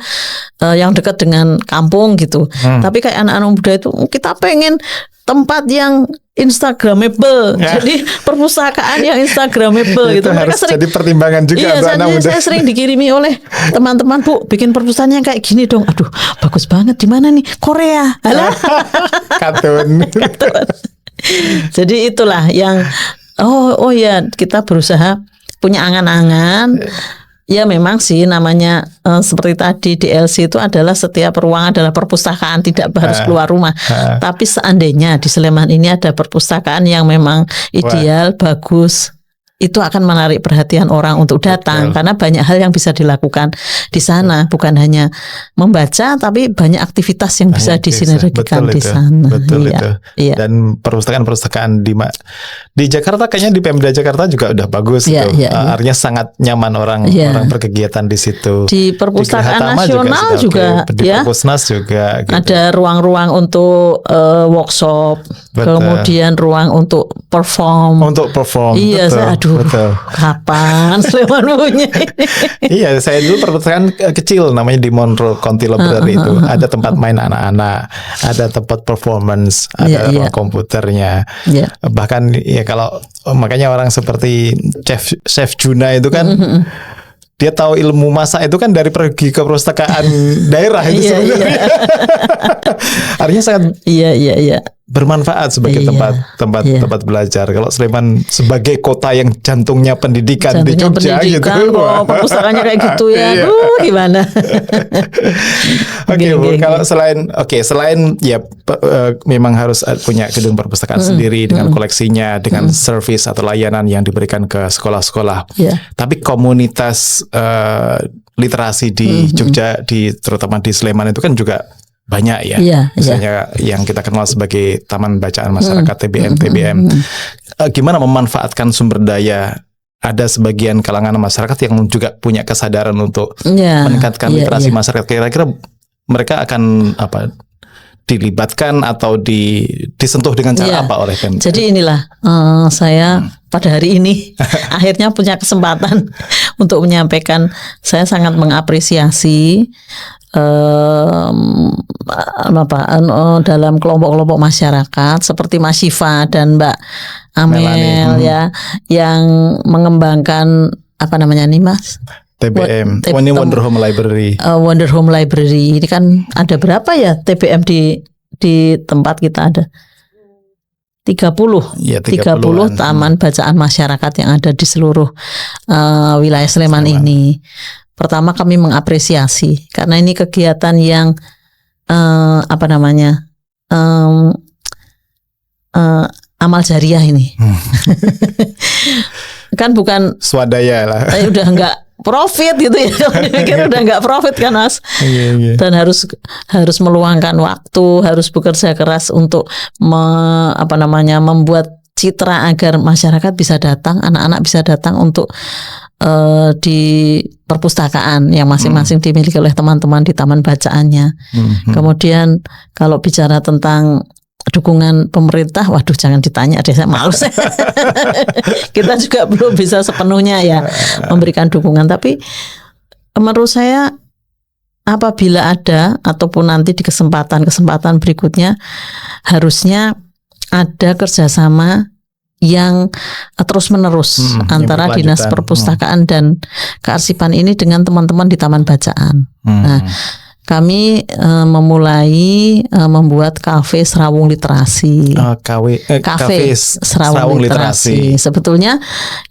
yang dekat dengan kampung gitu. Tapi kayak anak-anak muda itu kita pengen tempat yang Instagramable, jadi perpustakaan yang Instagramable gitu. Mereka harus jadi pertimbangan juga. Saya sering dikirimi oleh teman-teman, Bu, bikin perpustakaan yang kayak gini dong. Aduh, bagus banget. Di mana nih? Korea. Alah. Kartun. Jadi itulah yang oh ya, kita berusaha punya angan-angan. Ya memang sih namanya seperti tadi DLC itu adalah setiap ruang adalah perpustakaan, tidak harus keluar rumah. Tapi seandainya di Sleman ini ada perpustakaan yang memang ideal, bagus, itu akan menarik perhatian orang untuk datang. Karena banyak hal yang bisa dilakukan di sana, bukan hanya membaca, tapi banyak aktivitas yang bisa disinergikan di sana. Betul itu. Iya. Dan perpustakaan di Jakarta, kayaknya di Pemda Jakarta juga udah bagus itu. Artinya sangat nyaman orang berkegiatan di situ. Di perpustakaan nasional juga di Perpusnas juga gitu. Ada ruang-ruang untuk workshop, kemudian ruang untuk perform. Iya, betul. Kapan Sleman punya? Iya, saya dulu perpustakaan kecil namanya di Monroe County Library itu. Ada tempat main anak-anak, ada tempat performance, ada ruang komputernya. Bahkan ya kalau makanya orang seperti Chef Juna itu kan dia tahu ilmu masak itu kan dari pergi ke perpustakaan daerah itu sebenarnya. Artinya sangat bermanfaat sebagai tempat belajar. Kalau Sleman sebagai kota yang jantungnya pendidikan di Jogja gitu. Perpustakaannya kayak gitu ya. Gimana? Oke, Bu, kalau selain ya memang harus punya gedung perpustakaan sendiri dengan koleksinya, dengan servis atau layanan yang diberikan ke sekolah-sekolah. Tapi komunitas literasi di Jogja, terutama di Sleman itu kan juga banyak ya. Misalnya yang kita kenal sebagai Taman Bacaan Masyarakat TBM. Gimana memanfaatkan sumber daya? Ada sebagian kalangan masyarakat yang juga punya kesadaran untuk meningkatkan literasi masyarakat. Kira-kira mereka akan dilibatkan atau disentuh dengan cara apa oleh Pemda? Jadi inilah saya pada hari ini akhirnya punya kesempatan untuk menyampaikan. Saya sangat mengapresiasi dalam kelompok-kelompok masyarakat seperti Mas Syifa dan Mbak Amel yang mengembangkan Mas? TBM, Wonder Home Library. Wonder Home Library ini kan ada berapa ya TBM di tempat kita ada? 30 taman bacaan masyarakat yang ada di seluruh wilayah Sleman ini. Pertama kami mengapresiasi karena ini kegiatan yang amal jariah ini. Kan bukan swadaya lah. Udah enggak profit gitu ya. Kalau dipikir udah enggak profit kan, Mas. Dan harus meluangkan waktu, harus bekerja keras untuk membuat citra agar masyarakat bisa datang, anak-anak bisa datang untuk di perpustakaan yang masing-masing dimiliki oleh teman-teman di taman bacaannya. Kemudian kalau bicara tentang dukungan pemerintah, waduh jangan ditanya deh, saya malu. Kita juga belum bisa sepenuhnya memberikan dukungan, tapi menurut saya apabila ada ataupun nanti di kesempatan berikutnya harusnya ada kerjasama yang terus-menerus antara Dinas Perpustakaan dan Kearsipan ini dengan teman-teman di Taman Bacaan. Nah, kami memulai membuat kafe Serawung Literasi. Kafe Serawung Literasi. Sebetulnya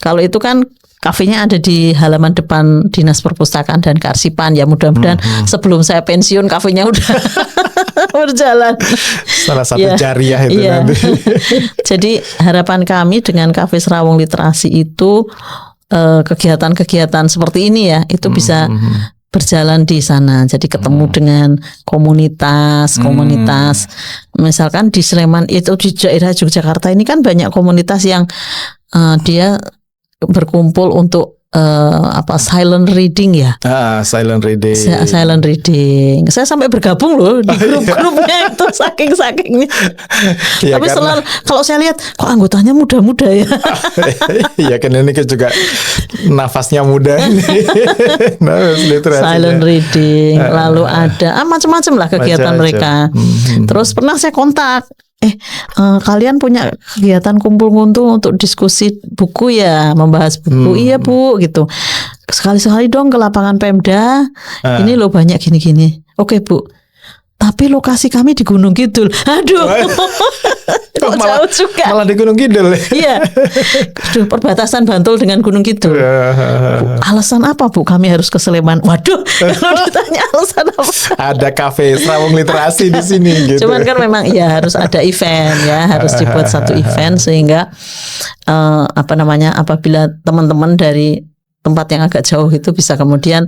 kalau itu kan kafenya ada di halaman depan Dinas Perpustakaan dan Kearsipan. Ya mudah-mudahan sebelum saya pensiun kafenya udah berjalan. Salah satu jariah itu nanti. Jadi harapan kami dengan kafe Serawung Literasi itu kegiatan-kegiatan seperti ini itu bisa berjalan di sana. Jadi ketemu dengan komunitas. Misalkan di Sleman itu di daerah Yogyakarta ini kan banyak komunitas yang dia berkumpul untuk silent reading ya. Silent reading. Silent reading. Saya sampai bergabung loh di grup-grupnya itu saking-sakingnya. Ya, tapi karena, selalu kalau saya lihat kok anggotanya muda-muda ya. Ya kan ini kan juga nafasnya muda. Silent reading. Lalu ada macam-macam lah kegiatan mereka. Terus pernah saya kontak. Kalian punya kegiatan kumpul nguntung untuk diskusi buku ya, membahas buku. Iya Bu, gitu. Sekali-sekali dong ke lapangan Pemda. Ini loh banyak gini-gini. Oke Bu. Tapi lokasi kami di Gunung Kidul. Aduh. Kok malah, jauh juga. Malah di Gunung Kidul. Iya. Aduh, perbatasan Bantul dengan Gunung Kidul. Alasan apa Bu kami harus ke Sleman? Waduh, kalau ditanya alasan apa? Ada kafe Serawung Literasi di sini gitu. Cuman kan memang ya harus ada event ya, harus dibuat satu event sehingga apabila teman-teman dari tempat yang agak jauh itu bisa kemudian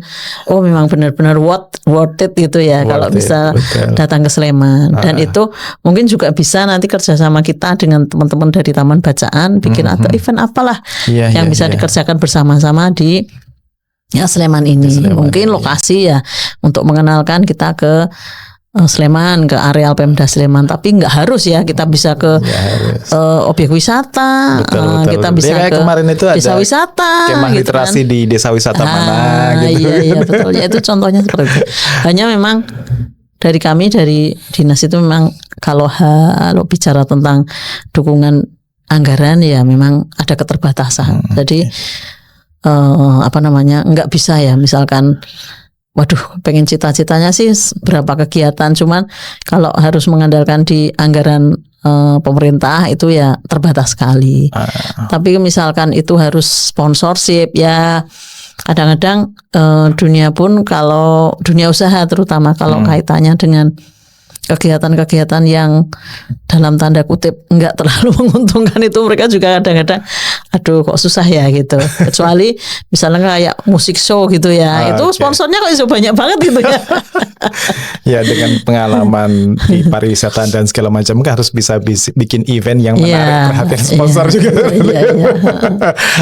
memang benar-benar worth it gitu ya kalau bisa datang ke Sleman. Dan itu mungkin juga bisa nanti kerjasama kita dengan teman-teman dari Taman Bacaan bikin atau event apalah yang bisa dikerjakan bersama-sama di Sleman ini. Mungkin lokasi ya untuk mengenalkan kita ke Sleman, ke areal Pemda Sleman, tapi nggak harus ya kita bisa ke objek wisata, betul. Kita bisa ke kemarin itu desa wisata, kemah gitu literasi kan? Di desa wisata mana gitu. Iya betul. Ya itu contohnya seperti itu. Hanya memang dari kami dari dinas itu memang kalau bicara tentang dukungan anggaran ya memang ada keterbatasan. Jadi nggak bisa ya misalkan. Waduh, pengen cita-citanya sih berapa kegiatan, cuman kalau harus mengandalkan di anggaran pemerintah itu ya terbatas sekali. Tapi misalkan itu harus sponsorship ya, kadang-kadang dunia pun kalau dunia usaha terutama kalau kaitannya dengan kegiatan-kegiatan yang dalam tanda kutip enggak terlalu menguntungkan itu mereka juga kadang-kadang aduh kok susah ya gitu. Kecuali misalnya kayak musik show gitu ya. Itu sponsornya kok iso banyak banget gitu ya. Ya dengan pengalaman di pariwisata dan segala macam kan harus bisa bikin event yang menarik perhatian sponsor juga.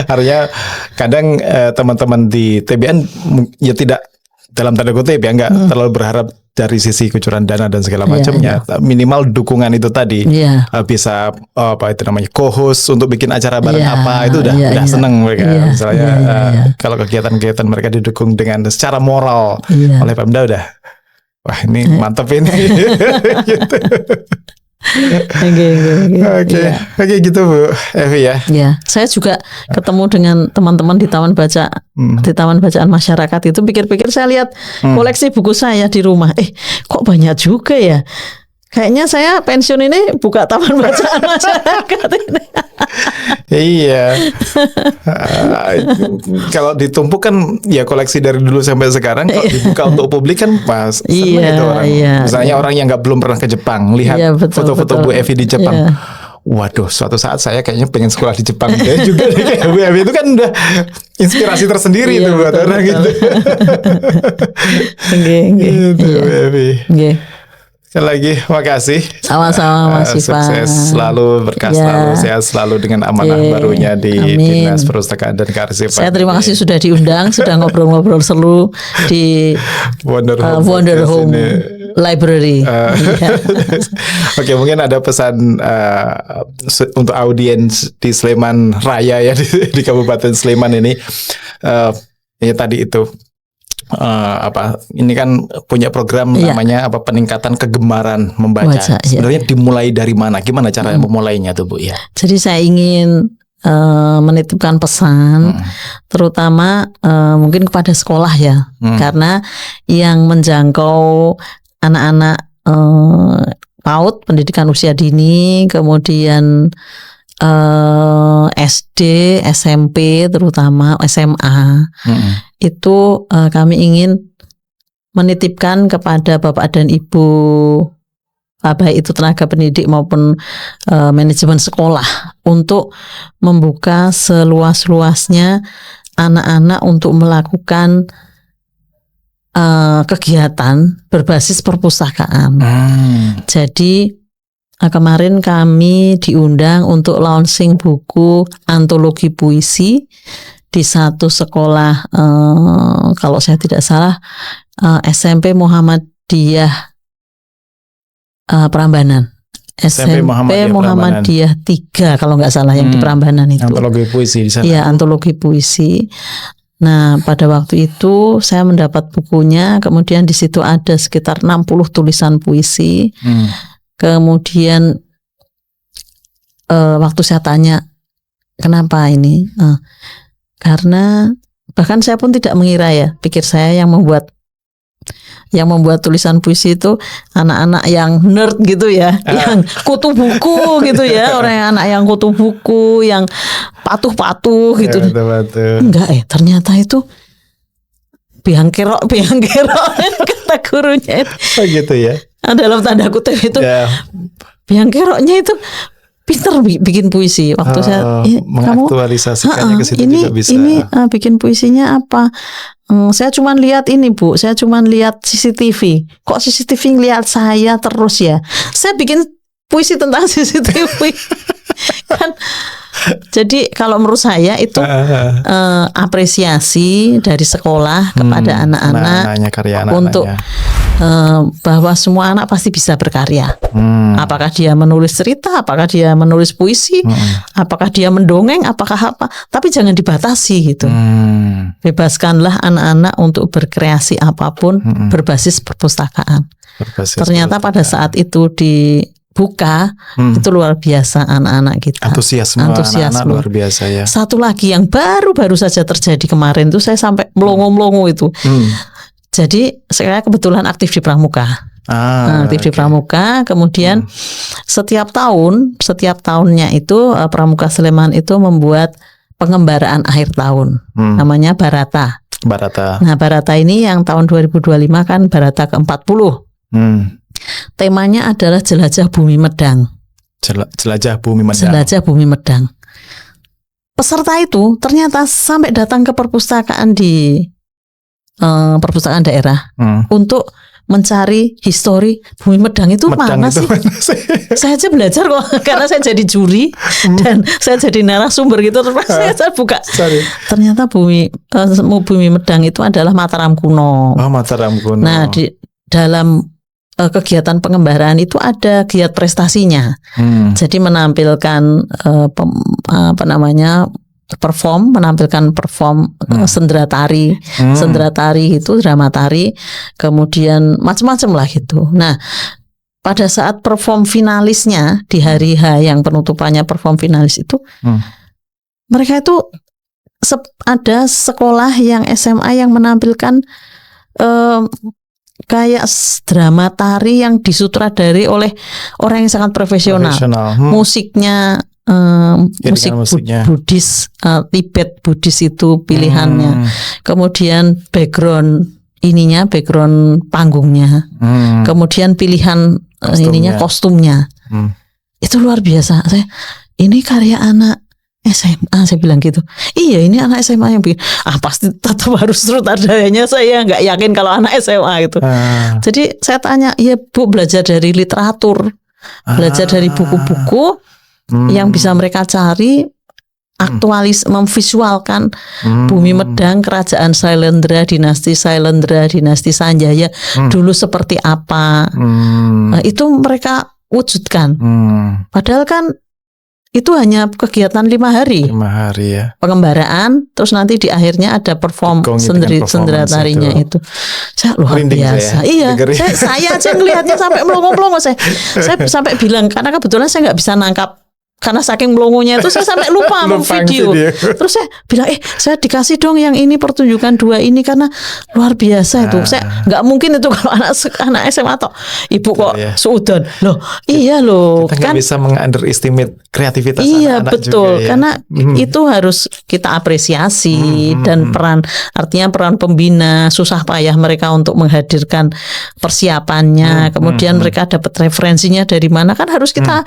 Artinya kadang teman-teman di TBN ya tidak dalam tanda kutip ya nggak terlalu berharap dari sisi kucuran dana dan segala macamnya, minimal dukungan itu tadi bisa co-host untuk bikin acara bareng itu udah seneng mereka. Misalnya kalau kegiatan-kegiatan mereka didukung dengan secara moral oleh Pemda udah wah ini mantep ini. Gitu. Oke, gitu Bu Evi ya. Ya, saya juga ketemu dengan teman-teman di Taman Bacaan Masyarakat itu pikir-pikir saya lihat koleksi buku saya di rumah. Kok banyak juga ya. Kayaknya saya pensiun ini buka Taman Bacaan Masyarakat ini. Iya. Kalau ditumpuk kan ya koleksi dari dulu sampai sekarang. Kalau dibuka untuk publik kan pas seneng itu orang. Misalnya orang yang belum pernah ke Jepang lihat foto-foto Bu Evi di Jepang. Waduh, suatu saat saya kayaknya pengen sekolah di Jepang juga. Kayak Bu Evi itu kan udah inspirasi tersendiri itu buat orang gitu. Gitu Bu Evi. Sekali lagi makasih. Sama-sama Mas Ivan. Sukses selalu, berkah selalu, sehat selalu dengan amanah barunya di Dinas Perpustakaan dan Kearsipan. Saya terima kasih sudah diundang, sudah ngobrol-ngobrol seru di Wonder Home Library. Oke, mungkin ada pesan untuk audiens di Sleman Raya ya di Kabupaten Sleman ini. Ya tadi itu. Ini kan punya program namanya peningkatan kegemaran membaca. Sebenarnya dimulai dari mana? Gimana cara memulainya tuh Bu ya? Jadi saya ingin menitipkan pesan terutama mungkin kepada sekolah ya. Karena yang menjangkau anak-anak PAUD, pendidikan usia dini, kemudian SD, SMP, terutama SMA, itu kami ingin menitipkan kepada Bapak dan Ibu, baik itu tenaga pendidik maupun manajemen sekolah, untuk membuka seluas-luasnya anak-anak untuk melakukan kegiatan berbasis perpustakaan. Jadi kemarin kami diundang untuk launching buku antologi puisi di satu sekolah, kalau saya tidak salah, SMP Muhammadiyah Prambanan. SMP Muhammadiyah 3 kalau nggak salah yang di Prambanan itu. Antologi puisi di sana. Iya, antologi puisi. Nah, pada waktu itu saya mendapat bukunya, kemudian di situ ada sekitar 60 tulisan puisi. Kemudian waktu saya tanya kenapa ini, karena bahkan saya pun tidak mengira ya, pikir saya yang membuat tulisan puisi itu anak-anak yang nerd gitu ya, yang kutu buku gitu ya, anak yang kutu buku, yang patuh-patuh gitu. Ya, betul. Enggak ternyata itu biang kerok kata gurunya itu. Oh gitu ya. Dalam tanda kutip itu biang keroknya itu pinter bikin puisi. Waktu saya mengaktualisasikannya ke situ juga bisa. Ini bikin puisinya apa? Saya cuma lihat ini Bu, saya cuma lihat CCTV. Kok CCTV ngelihat saya terus ya? Saya bikin puisi tentang CCTV. Kan. Jadi kalau menurut saya itu apresiasi dari sekolah kepada anak-anak untuk bahwa semua anak pasti bisa berkarya. Apakah dia menulis cerita, apakah dia menulis puisi, apakah dia mendongeng, apakah apa. Tapi jangan dibatasi gitu. Bebaskanlah anak-anak untuk berkreasi apapun berbasis perpustakaan. Ternyata pada saat itu dibuka itu luar biasa anak-anak kita. Antusiasme anak-anak luar biasa ya. Satu lagi yang baru saja terjadi kemarin itu saya sampai melongo-melongo itu. Jadi saya kebetulan aktif di Pramuka. Aktif di Pramuka. Kemudian setiap tahunnya itu Pramuka Sleman itu membuat pengembaraan akhir tahun. Namanya Barata. Nah, Barata ini yang tahun 2025 kan Barata ke-40. Temanya adalah Jelajah Bumi Medang. Jelajah Bumi Medang. Jelajah Bumi Medang. Peserta itu ternyata sampai datang ke perpustakaan di perpustakaan daerah untuk mencari histori Bumi Medang itu mana sih? Saya aja belajar kok karena saya jadi juri dan saya jadi narasumber gitu. Terus saya buka. Ternyata Bumi Medang itu adalah Mataram kuno. Mataram kuno. Nah, di dalam kegiatan pengembaraan itu ada giat prestasinya. Jadi menampilkan menampilkan perform sendera tari itu drama tari, kemudian macam-macam lah gitu. Nah, pada saat perform finalisnya di hari H yang penutupannya perform finalis itu, mereka itu ada sekolah yang SMA yang menampilkan kayak drama tari yang disutradari oleh orang yang sangat profesional. Musiknya musik Buddhis, Tibet Buddhis itu pilihannya. Kemudian background panggungnya. Kemudian pilihan kostumnya. Itu luar biasa. Ini karya anak SMA, saya bilang gitu. Iya, ini anak SMA yang bikin. Pasti tetap harus sutradaranya. Saya nggak yakin kalau anak SMA gitu. Jadi saya tanya, ya Bu, belajar dari literatur, belajar dari buku-buku yang bisa mereka cari, memvisualkan Bumi Medang, Kerajaan Sailendra, Dinasti Sanjaya dulu seperti apa. Itu mereka wujudkan. Padahal kan itu hanya kegiatan 5 hari. 5 hari ya. Pengembaraan, terus nanti di akhirnya ada perform sendera tarinya itu. Saya luar biasa. Iya, saya aja ngelihatnya sampai melongo-melongo. Saya sampai bilang, karena kebetulan saya nggak bisa nangkap. Karena saking melongonya itu saya sampai lupa video. Terus saya bilang, saya dikasih dong yang ini, pertunjukan 2 ini, karena luar biasa itu. Saya nggak mungkin itu kalau anak SMA atau ibu kok suudon loh. Iya loh. Kita nggak bisa meng-underestimate kreativitas anak-anak betul, juga, ya. Karena itu harus kita apresiasi dan artinya peran pembina, susah payah mereka untuk menghadirkan persiapannya. Kemudian mereka dapat referensinya dari mana, kan harus kita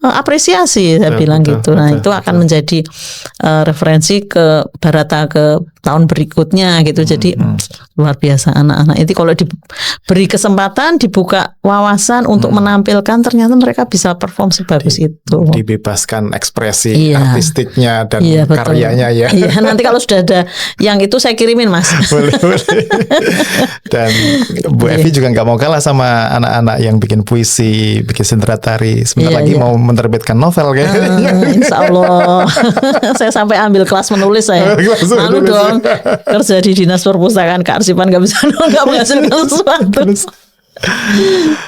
apresiasi. Saya bilang gitu. Nah, itu akan menjadi referensi ke Barata ke tahun berikutnya gitu. Jadi luar biasa anak-anak itu kalau diberi kesempatan, dibuka wawasan untuk menampilkan, ternyata mereka bisa perform sebagus itu. Dibebaskan ekspresi artistiknya dan karyanya ya. Iya, nanti kalau sudah ada yang itu saya kirimin Mas. Boleh. Dan Bu Evi juga nggak mau kalah sama anak-anak yang bikin puisi, bikin sendera tari. Sebentar lagi mau menerbitkan novel kayaknya. Insya Allah. Saya sampai ambil kelas menulis saya. Malu dong kerja di Dinas Perpustakaan Kearsipan nggak menghasilkan sesuatu.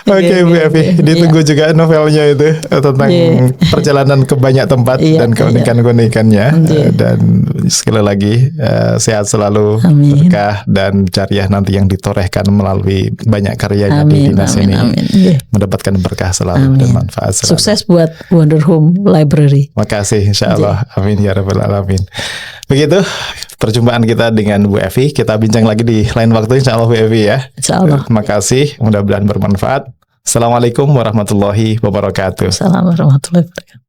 Oke, Bu Evi, ditunggu juga novelnya itu tentang perjalanan ke banyak tempat dan keunikan-keunikannya. Dan sekali lagi sehat selalu, berkah dan jariah nanti yang ditorehkan melalui banyak karyanya di dinas ini. Mendapatkan berkah selalu dan manfaat selalu. Sukses buat Wonder Home Library. Makasih, insya Allah. Amin ya rabbal alamin. Begitu perjumpaan kita dengan Bu Evi. Kita bincang lagi di lain waktu insya Allah Bu Evi ya. Insya Allah. Terima kasih. Mudah-mudahan bermanfaat. Assalamualaikum warahmatullahi wabarakatuh. Assalamualaikum warahmatullahi wabarakatuh.